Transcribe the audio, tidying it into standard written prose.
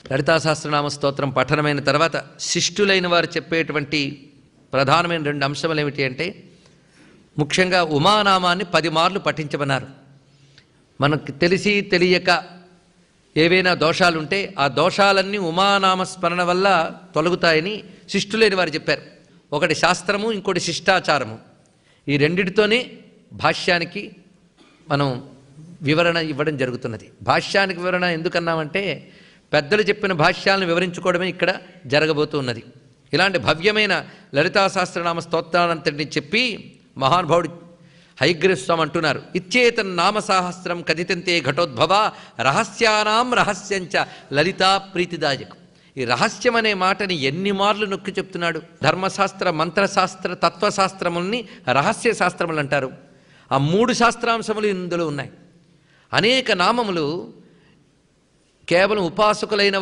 లలితా సహస్రనామ స్తోత్రం పఠనమైన తర్వాత శిష్టులైన వారు చెప్పేటువంటి ప్రధానమైన 2 అంశములు ఏమిటి అంటే, ముఖ్యంగా ఉమానామాన్ని 10 మార్లు పఠించమన్నారు. మనకు తెలిసి తెలియక ఏవైనా దోషాలుంటే ఆ దోషాలన్నీ ఉమానామ స్మరణ వల్ల తొలగుతాయని శిష్టులైన వారు చెప్పారు. ఒకటి శాస్త్రము, ఇంకోటి శిష్టాచారము. ఈ రెండిటితోనే భాష్యానికి మనం వివరణ ఇవ్వడం జరుగుతున్నది. భాష్యానికి వివరణ ఎందుకన్నామంటే, పెద్దలు చెప్పిన భాష్యాలను వివరించుకోవడమే ఇక్కడ జరగబోతున్నది. ఇలాంటి భవ్యమైన లలితా సహస్రనామ స్తోత్రానంతటిని చెప్పి మహానుభావుడు హయగ్రీవస్వామి అంటున్నారు, ఇచ్చేతన్ నామ సహస్రం కథితంతే ఘటోద్భవ రహస్యానాం రహస్యంచ లలితా ప్రీతిదాయకం. ఈ రహస్యం అనే మాటని ఎన్ని మార్లు నొక్కి చెప్తున్నాడు. ధర్మశాస్త్ర, మంత్రశాస్త్ర, తత్వశాస్త్రముల్ని రహస్య శాస్త్రములు అంటారు. ఆ 3 శాస్త్రాంశములు ఇందులో ఉన్నాయి. అనేక నామములు కేవలం ఉపాసకులైన